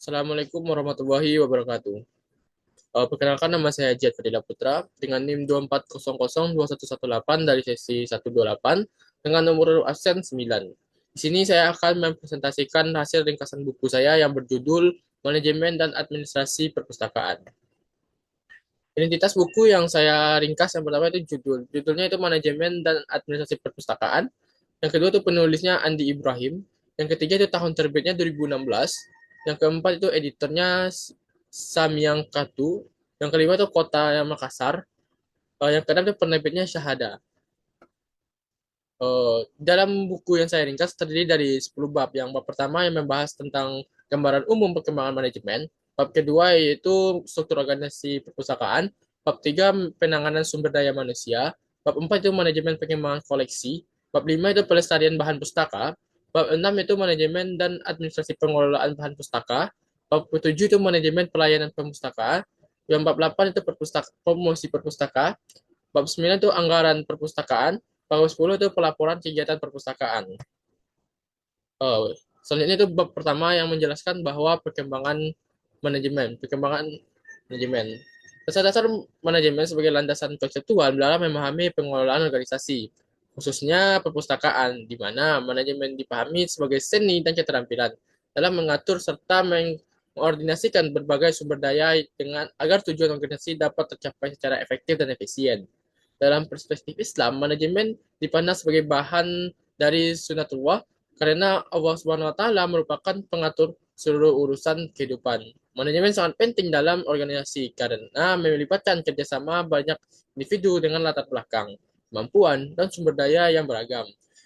Assalamualaikum warahmatullahi wabarakatuh. Perkenalkan nama saya Jad Fadila Putra dengan NIM 24002118 dari sesi 128 dengan nomor absen 9. Di sini saya akan mempresentasikan hasil ringkasan buku saya yang berjudul Manajemen dan Administrasi Perpustakaan. Identitas buku yang saya ringkas yang pertama itu judulnya itu Manajemen dan Administrasi Perpustakaan. Yang kedua itu penulisnya Andi Ibrahim. Yang ketiga itu tahun terbitnya 2016. Yang keempat itu editornya Samyang Katu. Yang kelima itu Kota Makassar. Yang keenam itu penerbitnya Syahada. Dalam buku yang saya ringkas terdiri dari 10 bab. Yang bab pertama yang membahas tentang gambaran umum perkembangan manajemen. Bab kedua yaitu struktur organisasi perpustakaan. Bab tiga penanganan sumber daya manusia. Bab empat itu manajemen pengembangan koleksi. Bab lima itu pelestarian bahan pustaka. Bab enam itu manajemen dan administrasi pengelolaan bahan pustaka. Bab ketujuh itu manajemen pelayanan perpustakaan. Yang bab 8 itu promosi perpustaka. Bab 9 itu anggaran perpustakaan. Bab 10 itu pelaporan kegiatan perpustakaan. Oh, selanjutnya itu bab pertama yang menjelaskan bahwa perkembangan manajemen. Dasar-dasar manajemen sebagai landasan konseptual dalam memahami pengelolaan organisasi, khususnya perpustakaan, di mana manajemen dipahami sebagai seni dan keterampilan dalam mengatur serta mengordinasikan berbagai sumber daya dengan agar tujuan organisasi dapat tercapai secara efektif dan efisien. Dalam perspektif Islam, manajemen dipandang sebagai bahan dari sunatullah karena Allah Subhanahu wa taala merupakan pengatur seluruh urusan kehidupan. Manajemen sangat penting dalam organisasi karena melibatkan kerjasama banyak individu dengan latar belakang, kemampuan, dan sumber daya yang beragam,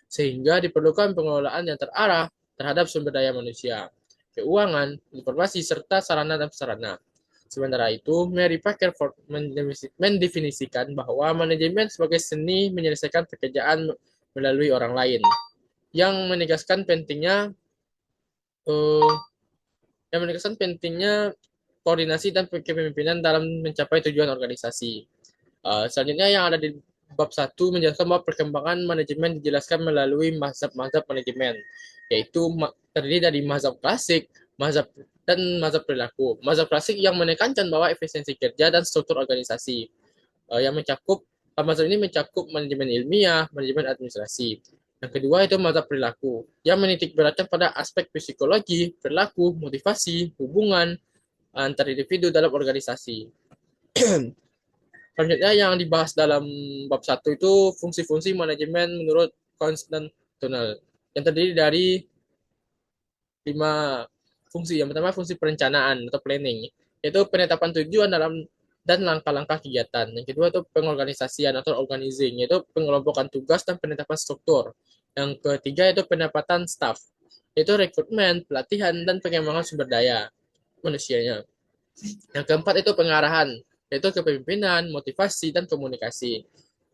sehingga diperlukan pengelolaan yang terarah terhadap sumber daya manusia, keuangan, informasi, serta sarana dan prasarana. Sementara itu, Mary Packer mendefinisikan bahwa manajemen sebagai seni menyelesaikan pekerjaan melalui orang lain, yang menegaskan pentingnya uh, koordinasi dan kepemimpinan dalam mencapai tujuan organisasi. Selanjutnya yang ada di bab satu menjelaskan bahwa perkembangan manajemen dijelaskan melalui mazhab-mazhab manajemen, yaitu terdiri dari mazhab klasik, mazhab dan mazhab perilaku. Mazhab klasik yang menekankan bahwa efisiensi kerja dan struktur organisasi yang mazhab ini mencakup manajemen ilmiah, manajemen administrasi. Yang kedua itu mazhab perilaku yang menitik beratkan pada aspek psikologi, perilaku, motivasi, hubungan antar individu dalam organisasi. Selanjutnya yang dibahas dalam bab satu itu fungsi-fungsi manajemen menurut Constantine yang terdiri dari 5 fungsi. Yang pertama fungsi perencanaan atau planning, yaitu penetapan tujuan dan langkah-langkah kegiatan. Yang kedua itu pengorganisasian atau organizing, yaitu pengelompokan tugas dan penetapan struktur. Yang ketiga itu pendapatan staff, yaitu rekrutmen, pelatihan, dan pengembangan sumber daya manusianya. Yang keempat itu pengarahan, yaitu kepemimpinan, motivasi, dan komunikasi.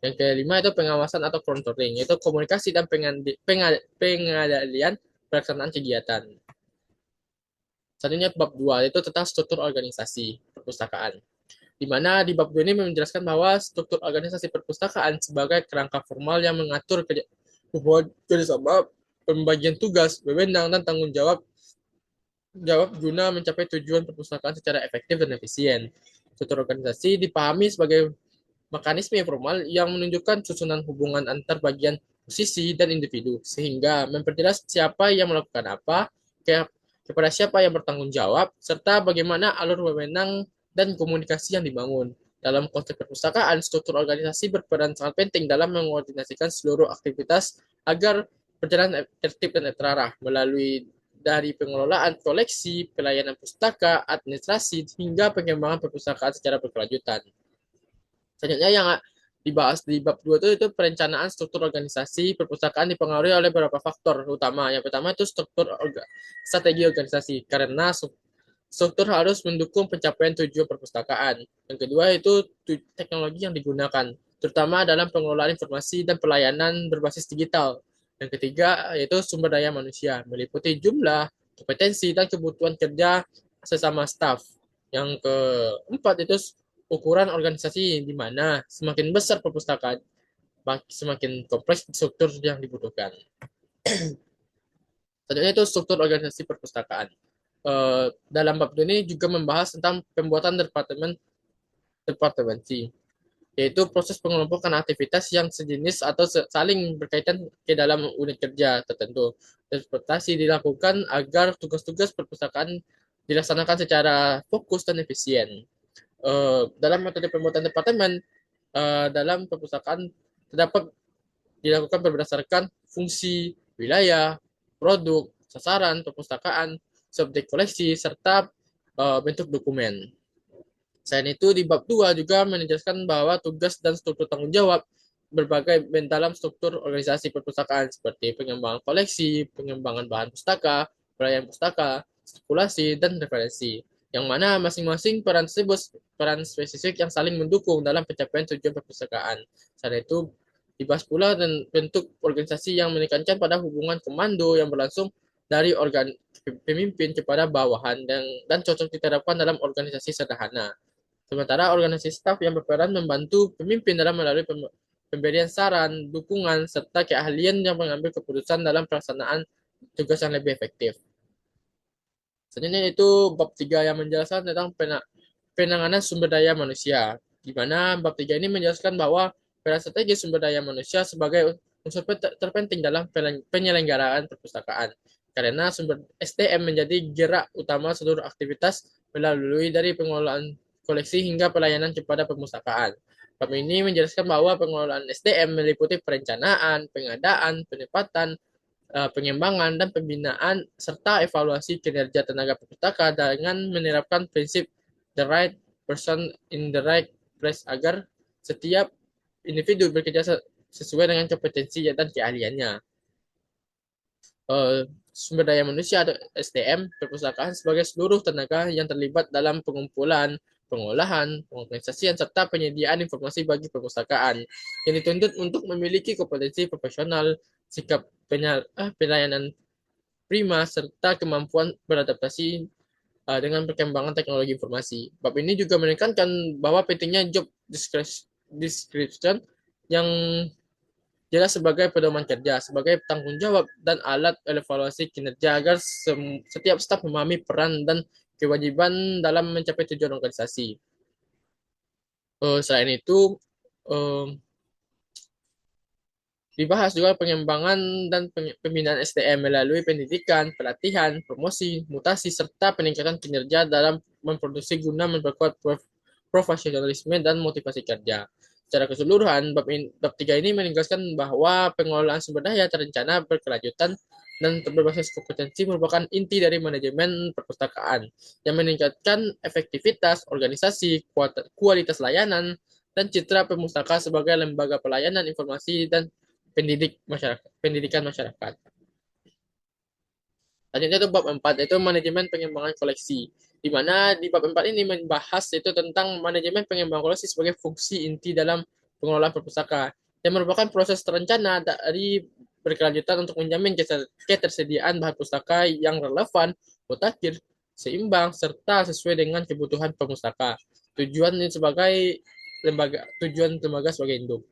Yang kelima itu pengawasan atau controlling, yaitu komunikasi dan pengendalian pelaksanaan kegiatan. Selanjutnya bab 2 yaitu tentang struktur organisasi perpustakaan. Di mana di bab 2 ini menjelaskan bahwa struktur organisasi perpustakaan sebagai kerangka formal yang mengatur hubungan kerjasama, pembagian tugas, wewenang, dan tanggung jawab guna mencapai tujuan perpustakaan secara efektif dan efisien. Struktur organisasi dipahami sebagai mekanisme informal yang menunjukkan susunan hubungan antar bagian posisi dan individu, sehingga memperjelas siapa yang melakukan apa, kepada siapa yang bertanggung jawab, serta bagaimana alur wewenang dan komunikasi yang dibangun. Dalam konteks perpustakaan, struktur organisasi berperan sangat penting dalam mengkoordinasikan seluruh aktivitas agar berjalan tertib dan terarah melalui dari pengelolaan koleksi, pelayanan pustaka, administrasi, hingga pengembangan perpustakaan secara berkelanjutan. Selanjutnya yang dibahas di bab 2 itu perencanaan struktur organisasi perpustakaan dipengaruhi oleh beberapa faktor utama. Yang pertama itu strategi organisasi karena struktur harus mendukung pencapaian tujuan perpustakaan. Yang kedua itu teknologi yang digunakan, terutama dalam pengelolaan informasi dan pelayanan berbasis digital. Yang ketiga yaitu sumber daya manusia, meliputi jumlah, kompetensi, dan kebutuhan kerja sesama staf. Yang keempat itu ukuran organisasi di mana semakin besar perpustakaan, semakin kompleks struktur yang dibutuhkan. Selanjutnya itu struktur organisasi perpustakaan. Dalam bab ini juga membahas tentang pembuatan departemensi, yaitu proses pengelompokan aktivitas yang sejenis atau saling berkaitan ke dalam unit kerja tertentu. Transportasi dilakukan agar tugas-tugas perpustakaan dilaksanakan secara fokus dan efisien. Dalam metode pembuatan departemen dalam perpustakaan terdapat dilakukan berdasarkan fungsi, wilayah, produk, sasaran, perpustakaan, subjek koleksi, serta bentuk dokumen. Selain itu, di bab 2 juga menjelaskan bahwa tugas dan struktur tanggung jawab berbagai dalam struktur organisasi perpustakaan seperti pengembangan koleksi, pengembangan bahan pustaka, pelayanan pustaka, sirkulasi, dan referensi. Yang mana masing-masing peran tersebut peran spesifik yang saling mendukung dalam pencapaian tujuan perpustakaan. Selain itu, dibahas pula dan bentuk organisasi yang menekankan pada hubungan komando yang berlangsung dari pemimpin kepada bawahan dan cocok diterapkan dalam organisasi sederhana. Sementara organisasi staf yang berperan membantu pemimpin dalam melalui pemberian saran, dukungan, serta keahlian yang mengambil keputusan dalam pelaksanaan tugas yang lebih efektif. Selanjutnya itu bab 3 yang menjelaskan tentang penanganan sumber daya manusia, di mana bab 3 ini menjelaskan bahwa peran strategi sumber daya manusia sebagai unsur terpenting dalam penyelenggaraan perpustakaan. Karena sumber SDM menjadi gerak utama seluruh aktivitas melalui dari pengelolaan koleksi hingga pelayanan kepada perpustakaan. Bab ini menjelaskan bahwa pengelolaan SDM meliputi perencanaan, pengadaan, penempatan, pengembangan, dan pembinaan, serta evaluasi kinerja tenaga perpustaka dengan menerapkan prinsip the right person in the right place agar setiap individu bekerja sesuai dengan kompetensi dan keahliannya. Sumber daya manusia atau SDM perpustakaan sebagai seluruh tenaga yang terlibat dalam pengumpulan, pengolahan, pengorganisasian, serta penyediaan informasi bagi perpustakaan yang dituntut untuk memiliki kompetensi profesional, sikap pelayanan prima, serta kemampuan beradaptasi dengan perkembangan teknologi informasi. Bab ini juga menekankan bahwa pentingnya job description yang jelas sebagai pedoman kerja, sebagai tanggung jawab dan alat evaluasi kinerja agar setiap staf memahami peran dan kewajiban dalam mencapai tujuan organisasi. Selain itu, dibahas juga pengembangan dan pembinaan SDM melalui pendidikan, pelatihan, promosi, mutasi, serta peningkatan kinerja dalam memproduksi guna memperkuat profesionalisme dan motivasi kerja. Secara keseluruhan, bab 3 ini menegaskan bahwa pengelolaan sumber daya terencana, berkelanjutan, dan berbasis kompetensi merupakan inti dari manajemen perpustakaan yang meningkatkan efektivitas organisasi, kualitas layanan, dan citra perpustakaan sebagai lembaga pelayanan informasi dan pendidikan masyarakat. Selanjutnya itu bab 4, yaitu manajemen pengembangan koleksi. Di mana di bab 4 ini membahas itu tentang manajemen pengembangan koleksi sebagai fungsi inti dalam pengelolaan perpustakaan yang merupakan proses terencana dari berkelanjutan untuk menjamin ketersediaan bahan pustaka yang relevan, mutakhir, seimbang, serta sesuai dengan kebutuhan perpustaka. Tujuan lembaga sebagai induk.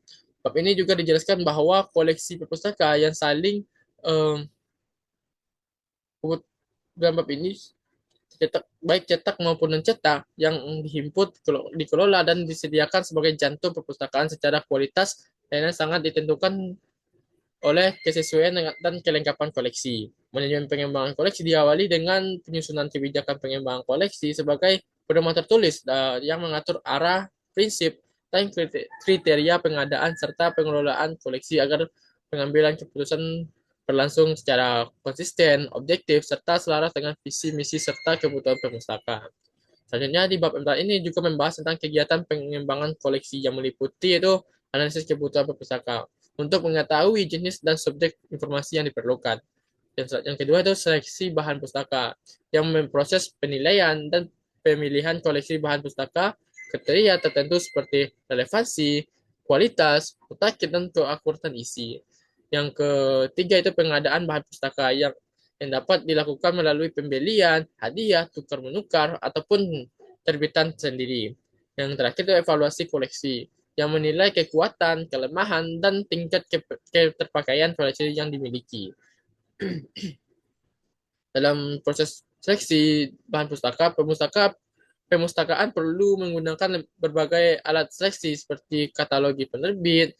Bab ini juga dijelaskan bahwa koleksi perpustaka yang saling dalam bab ini baik cetak maupun mencetak yang dihimpun, dikelola dan disediakan sebagai jantung perpustakaan secara kualitas dan sangat ditentukan oleh kesesuaian dan kelengkapan koleksi. Manajemen pengembangan koleksi diawali dengan penyusunan kebijakan pengembangan koleksi sebagai pedoman tertulis yang mengatur arah, prinsip, dan kriteria pengadaan serta pengelolaan koleksi agar pengambilan keputusan berlangsung secara konsisten, objektif, serta selaras dengan visi, misi, serta kebutuhan perpustakaan. Selanjutnya di bab 4 ini juga membahas tentang kegiatan pengembangan koleksi yang meliputi itu analisis kebutuhan perpustakaan untuk mengetahui jenis dan subjek informasi yang diperlukan. Yang kedua itu seleksi bahan pustaka yang memproses penilaian dan pemilihan koleksi bahan pustaka kriteria tertentu seperti relevansi, kualitas, mutakhir, dan keakuratan isi. Yang ketiga itu pengadaan bahan pustaka yang dapat dilakukan melalui pembelian, hadiah, tukar menukar, ataupun terbitan sendiri. Yang terakhir itu evaluasi koleksi yang menilai kekuatan, kelemahan, dan tingkat keterpakaian koleksi yang dimiliki. Dalam proses Seleksi bahan pustaka, pemustakaan perlu menggunakan berbagai alat seleksi seperti katalogi penerbit,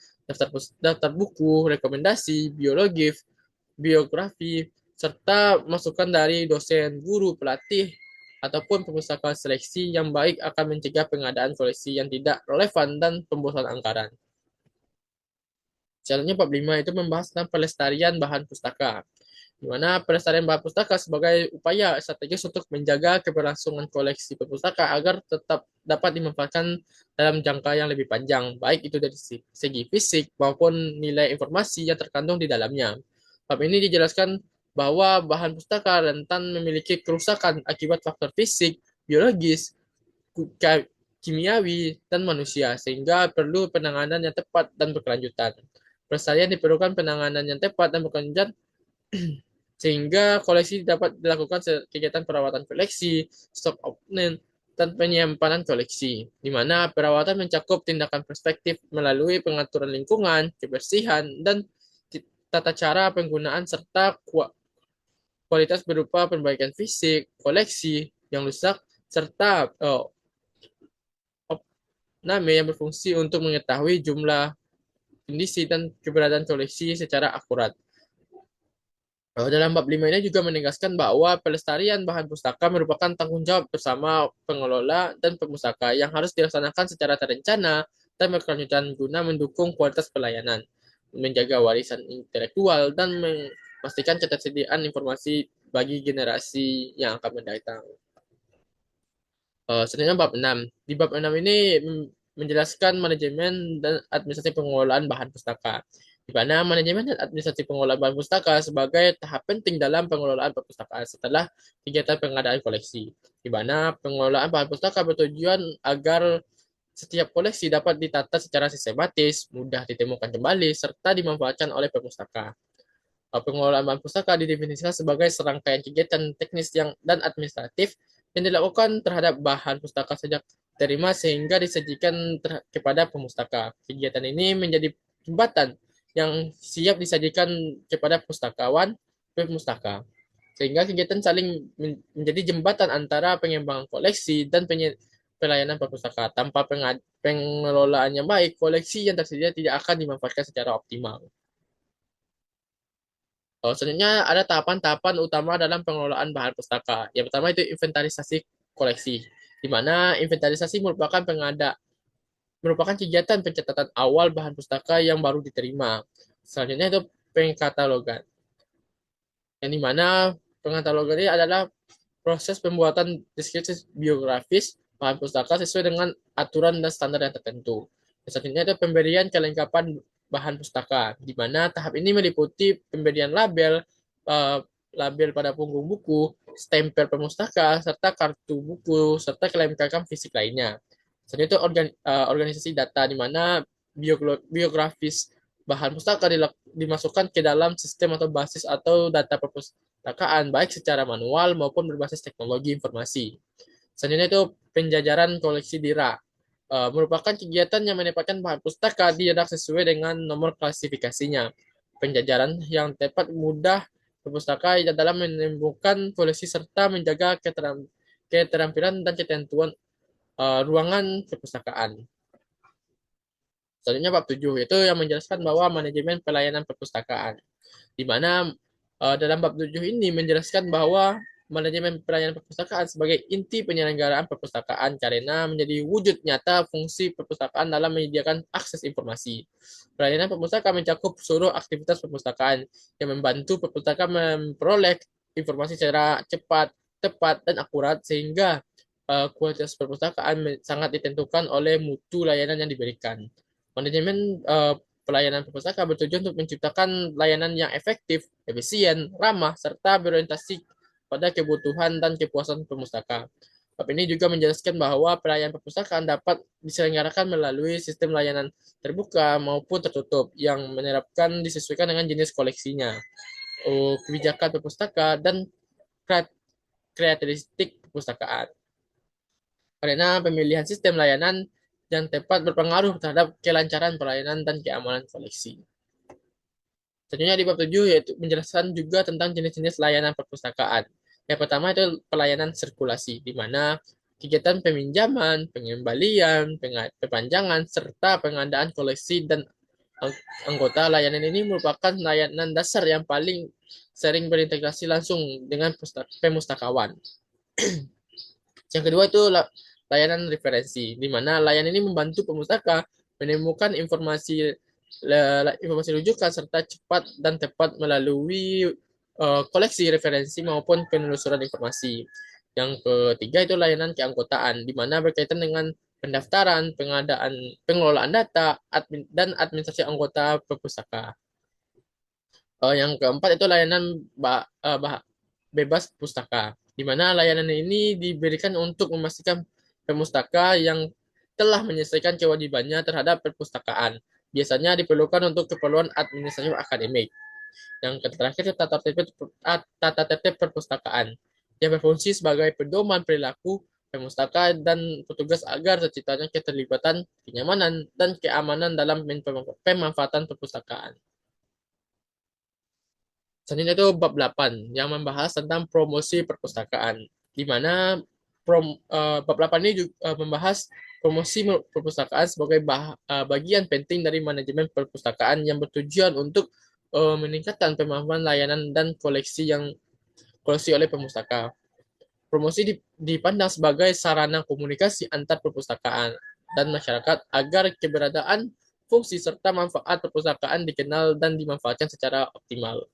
daftar buku, rekomendasi, biografi, serta masukan dari dosen, guru, pelatih, ataupun perpustakaan seleksi yang baik akan mencegah pengadaan koleksi yang tidak relevan dan pembosan anggaran. Selanjutnya bab 5 itu membahas tentang pelestarian bahan pustaka, di mana pelestarian bahan pustaka sebagai upaya strategis untuk menjaga keberlangsungan koleksi perpustaka agar tetap dapat dimanfaatkan dalam jangka yang lebih panjang, baik itu dari segi fisik maupun nilai informasi yang terkandung di dalamnya. Bab ini dijelaskan bahwa bahan pustaka rentan memiliki kerusakan akibat faktor fisik, biologis, kimiawi, dan manusia, sehingga perlu penanganan yang tepat dan berkelanjutan. Pelestarian diperlukan penanganan yang tepat dan berkelanjutan sehingga koleksi dapat dilakukan kegiatan perawatan koleksi, stok opnen, dan penyimpanan koleksi, di mana perawatan mencakup tindakan perspektif melalui pengaturan lingkungan, kebersihan, dan tata cara penggunaan serta kualitas berupa perbaikan fisik, koleksi yang rusak, serta opname yang berfungsi untuk mengetahui jumlah, kondisi, dan keberadaan koleksi secara akurat. Dalam bab 5 ini juga menegaskan bahwa pelestarian bahan pustaka merupakan tanggung jawab bersama pengelola dan pemustaka yang harus dilaksanakan secara terencana dan berkelanjutan guna mendukung kualitas pelayanan, menjaga warisan intelektual, dan memastikan ketersediaan informasi bagi generasi yang akan mendatang. Selanjutnya bab 6. Di bab 6 ini menjelaskan manajemen dan administrasi pengelolaan bahan pustaka, di mana manajemen dan administrasi pengelolaan bahan pustaka sebagai tahap penting dalam pengelolaan perpustakaan setelah kegiatan pengadaan koleksi, di mana pengelolaan bahan pustaka bertujuan agar setiap koleksi dapat ditata secara sistematis, mudah ditemukan kembali, serta dimanfaatkan oleh perpustaka. Pengelolaan bahan pustaka didefinisikan sebagai serangkaian kegiatan teknis dan administratif yang dilakukan terhadap bahan pustaka sejak terima sehingga disajikan kepada pemustaka. Kegiatan ini menjadi jembatan yang siap disajikan kepada pustakawan pemustaka. Sehingga kegiatan saling menjadi jembatan antara pengembangan koleksi dan pelayanan perpustaka. Tanpa pengelolaan yang baik, koleksi yang tersedia tidak akan dimanfaatkan secara optimal. Selanjutnya ada tahapan-tahapan utama dalam pengelolaan bahan pustaka. Yang pertama itu inventarisasi koleksi, di mana inventarisasi merupakan kegiatan pencatatan awal bahan pustaka yang baru diterima. Selanjutnya itu pengkatalogan, yang di mana pengkatalogan ini adalah proses pembuatan deskripsi biografis bahan pustaka sesuai dengan aturan dan standar yang tertentu. Selanjutnya itu pemberian kelengkapan bahan pustaka, di mana tahap ini meliputi pemberian label pada punggung buku, stempel pemustaka, serta kartu buku, serta kelengkapan fisik lainnya. Selanjutnya itu organisasi data, di mana biografis bahan pustaka dimasukkan ke dalam sistem atau basis atau data perpustakaan, baik secara manual maupun berbasis teknologi informasi. Selanjutnya itu penjajaran koleksi di rak, merupakan kegiatan yang menempatkan bahan pustaka di rak sesuai dengan nomor klasifikasinya. Penjajaran yang tepat mudah perpustaka dalam menemukan koleksi serta menjaga keterampilan dan ketentuan ruangan perpustakaan. Selanjutnya bab 7 itu yang menjelaskan bahwa manajemen pelayanan perpustakaan, di mana dalam bab 7 ini menjelaskan bahwa manajemen pelayanan perpustakaan sebagai inti penyelenggaraan perpustakaan karena menjadi wujud nyata fungsi perpustakaan dalam menyediakan akses informasi. Pelayanan perpustakaan mencakup seluruh aktivitas perpustakaan yang membantu perpustakaan memperoleh informasi secara cepat, tepat, dan akurat sehingga kualitas perpustakaan sangat ditentukan oleh mutu layanan yang diberikan. Manajemen pelayanan perpustakaan bertujuan untuk menciptakan layanan yang efektif, efisien, ramah, serta berorientasi pada kebutuhan dan kepuasan pemustaka. Bab ini juga menjelaskan bahwa pelayanan perpustakaan dapat diselenggarakan melalui sistem layanan terbuka maupun tertutup yang menerapkan disesuaikan dengan jenis koleksinya, kebijakan perpustakaan, dan karakteristik perpustakaan. Karena pemilihan sistem layanan yang tepat berpengaruh terhadap kelancaran pelayanan dan keamanan koleksi. Selanjutnya di bab 7 yaitu menjelaskan juga tentang jenis-jenis layanan perpustakaan, Yang pertama itu pelayanan sirkulasi, di mana kegiatan peminjaman, pengembalian, perpanjangan, serta pengadaan koleksi dan anggota layanan ini merupakan layanan dasar yang paling sering berintegrasi langsung dengan pemustakawan. Yang kedua itu layanan referensi, di mana layanan ini membantu pemustaka menemukan informasi rujukan serta cepat dan tepat melalui koleksi referensi maupun penelusuran informasi. Yang ketiga itu layanan keanggotaan, di mana berkaitan dengan pendaftaran, pengelolaan data, dan administrasi anggota perpustaka. Yang keempat itu layanan bebas pustaka, di mana layanan ini diberikan untuk memastikan pemustaka yang telah menyelesaikan kewajibannya terhadap perpustakaan. Biasanya diperlukan untuk keperluan administratif akademik. Yang terakhir itu tata tertib perpustakaan, yang berfungsi sebagai pedoman perilaku pemustaka dan petugas agar terciptanya keterlibatan, kenyamanan, dan keamanan dalam pemanfaatan perpustakaan. Selanjutnya itu bab 8 yang membahas tentang promosi perpustakaan, di mana bab 8 ini juga membahas promosi perpustakaan sebagai bagian penting dari manajemen perpustakaan yang bertujuan untuk meningkatkan pemahaman layanan dan koleksi oleh pemustaka. Promosi dipandang sebagai sarana komunikasi antar perpustakaan dan masyarakat agar keberadaan, fungsi, serta manfaat perpustakaan dikenal dan dimanfaatkan secara optimal.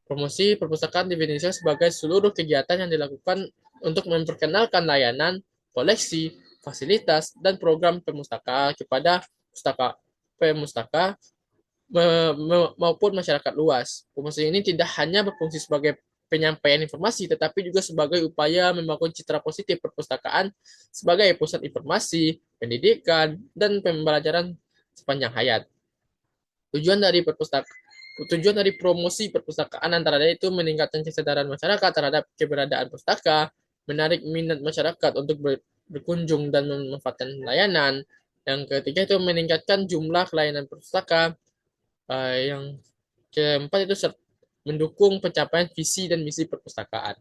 Promosi perpustakaan definisikan sebagai seluruh kegiatan yang dilakukan untuk memperkenalkan layanan, koleksi, fasilitas, dan program pemustaka kepada pemustaka maupun masyarakat luas. Promosi ini tidak hanya berfungsi sebagai penyampaian informasi, tetapi juga sebagai upaya membangun citra positif perpustakaan sebagai pusat informasi, pendidikan, dan pembelajaran sepanjang hayat. Tujuan dari promosi perpustakaan antara lain itu meningkatkan kesadaran masyarakat terhadap keberadaan pustaka, menarik minat masyarakat untuk berkunjung dan memanfaatkan layanan. Yang ketiga itu meningkatkan jumlah layanan pustaka. Yang keempat itu mendukung pencapaian visi dan misi perpustakaan.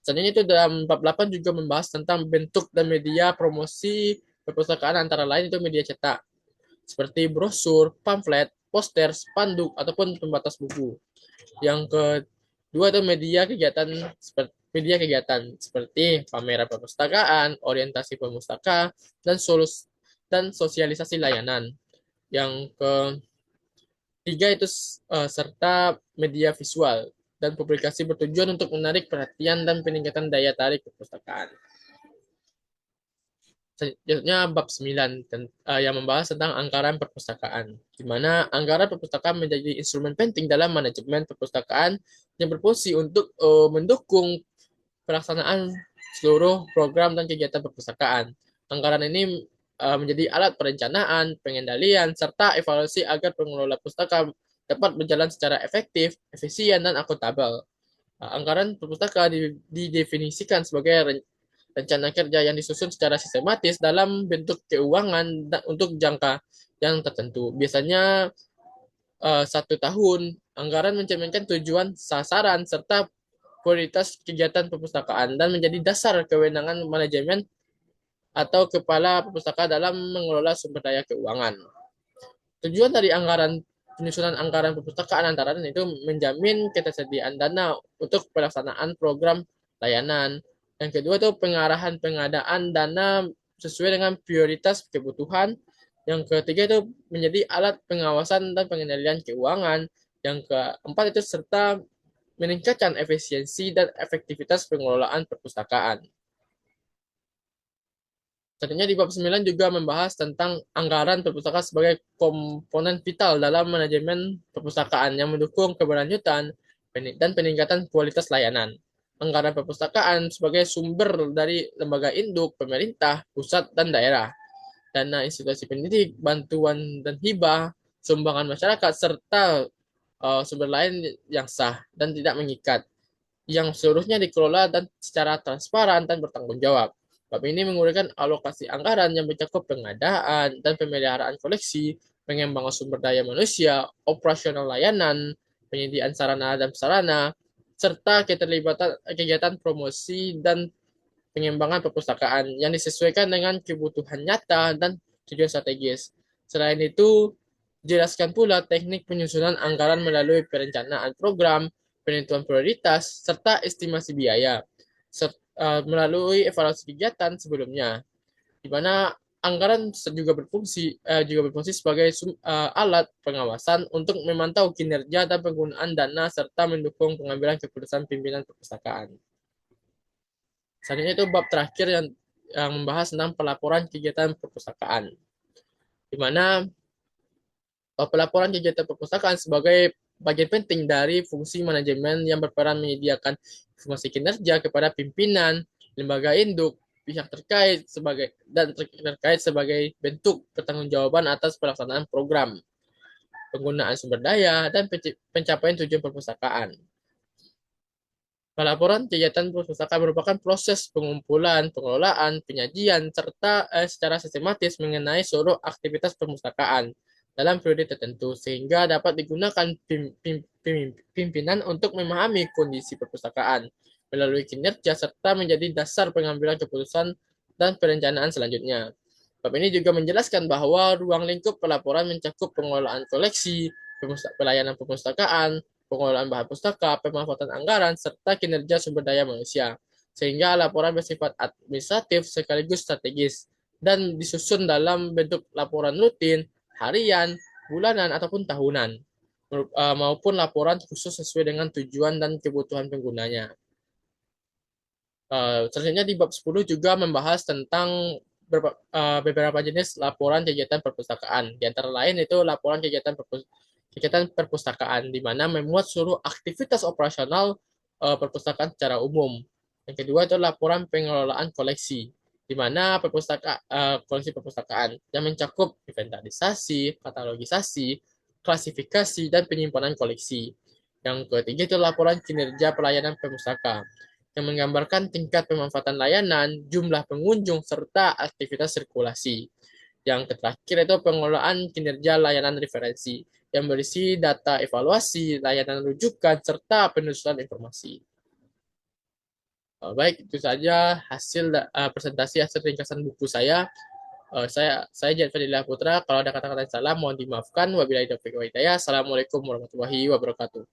Selanjutnya itu dalam bab 8 juga membahas tentang bentuk dan media promosi perpustakaan antara lain itu media cetak, seperti brosur, pamflet, poster, spanduk, ataupun pembatas buku. Yang kedua itu media kegiatan seperti pameran perpustakaan, orientasi pemustaka, dan sosialisasi layanan. Yang ketiga itu serta media visual dan publikasi bertujuan untuk menarik perhatian dan peningkatan daya tarik perpustakaan. Selanjutnya bab 9 yang membahas tentang anggaran perpustakaan, di mana anggaran perpustakaan menjadi instrumen penting dalam manajemen perpustakaan yang berfungsi untuk mendukung pelaksanaan seluruh program dan kegiatan perpustakaan. Anggaran ini menjadi alat perencanaan, pengendalian, serta evaluasi agar pengelola pustaka dapat berjalan secara efektif, efisien, dan akuntabel. Anggaran perpustakaan didefinisikan sebagai rencana kerja yang disusun secara sistematis dalam bentuk keuangan untuk jangka yang tertentu. Biasanya 1 tahun. Anggaran mencerminkan tujuan, sasaran, serta prioritas kegiatan perpustakaan dan menjadi dasar kewenangan manajemen atau kepala perpustakaan dalam mengelola sumber daya keuangan. Tujuan dari penyusunan anggaran perpustakaan antara lain itu menjamin ketersediaan dana untuk pelaksanaan program layanan. Yang kedua itu pengarahan pengadaan dana sesuai dengan prioritas kebutuhan. Yang ketiga itu menjadi alat pengawasan dan pengendalian keuangan. Yang keempat itu serta meningkatkan efisiensi dan efektivitas pengelolaan perpustakaan. Selanjutnya di bab 9 juga membahas tentang anggaran perpustakaan sebagai komponen vital dalam manajemen perpustakaan yang mendukung keberlanjutan dan peningkatan kualitas layanan. Anggaran perpustakaan sebagai sumber dari lembaga induk, pemerintah, pusat, dan daerah, dana institusi pendidik, bantuan dan hibah, sumbangan masyarakat, serta sumber lain yang sah dan tidak mengikat, yang seluruhnya dikelola dan secara transparan dan bertanggung jawab. Bab ini menguraikan alokasi anggaran yang mencakup pengadaan dan pemeliharaan koleksi, pengembangan sumber daya manusia, operasional layanan, penyediaan sarana dan prasarana, serta keterlibatan kegiatan promosi dan pengembangan perpustakaan yang disesuaikan dengan kebutuhan nyata dan tujuan strategis. Selain itu, jelaskan pula teknik penyusunan anggaran melalui perencanaan program, penentuan prioritas, serta estimasi biaya, melalui evaluasi kegiatan sebelumnya, di mana anggaran juga berfungsi sebagai alat pengawasan untuk memantau kinerja dan penggunaan dana serta mendukung pengambilan keputusan pimpinan perpustakaan. Selanjutnya itu bab terakhir yang membahas tentang pelaporan kegiatan perpustakaan, di mana pelaporan kegiatan perpustakaan sebagai bagian penting dari fungsi manajemen yang berperan menyediakan informasi kinerja kepada pimpinan, lembaga induk, pihak terkait sebagai bentuk pertanggungjawaban atas pelaksanaan program, penggunaan sumber daya, dan pencapaian tujuan perpustakaan. Pelaporan kegiatan perpustakaan merupakan proses pengumpulan, pengelolaan, penyajian, serta secara sistematis mengenai seluruh aktivitas perpustakaan dalam periode tertentu, sehingga dapat digunakan pimpinan untuk memahami kondisi perpustakaan melalui kinerja serta menjadi dasar pengambilan keputusan dan perencanaan selanjutnya. Bab ini juga menjelaskan bahwa ruang lingkup pelaporan mencakup pengelolaan koleksi, pelayanan perpustakaan, pengelolaan bahan pustaka, pemanfaatan anggaran, serta kinerja sumber daya manusia. Sehingga laporan bersifat administratif sekaligus strategis dan disusun dalam bentuk laporan rutin, harian, bulanan, ataupun tahunan, maupun laporan khusus sesuai dengan tujuan dan kebutuhan penggunanya. Selanjutnya di bab 10 juga membahas tentang beberapa jenis laporan kegiatan perpustakaan. Di antara lain itu laporan kegiatan perpustakaan, di mana memuat seluruh aktivitas operasional perpustakaan secara umum. Yang kedua itu laporan pengelolaan koleksi, di mana koleksi perpustakaan yang mencakup inventarisasi, katalogisasi, klasifikasi, dan penyimpanan koleksi. Yang ketiga itu laporan kinerja pelayanan perpustakaan, yang menggambarkan tingkat pemanfaatan layanan, jumlah pengunjung, serta aktivitas sirkulasi. Yang terakhir itu pengelolaan kinerja layanan referensi, yang berisi data evaluasi, layanan rujukan, serta penelusuran informasi. Baik, itu saja hasil presentasi hasil ringkasan buku saya. Saya Jan Fadillah Putra. Kalau ada kata-kata yang salah, mohon dimaafkan. Wabillahi taufiq wal hidayah. Assalamualaikum warahmatullahi wabarakatuh.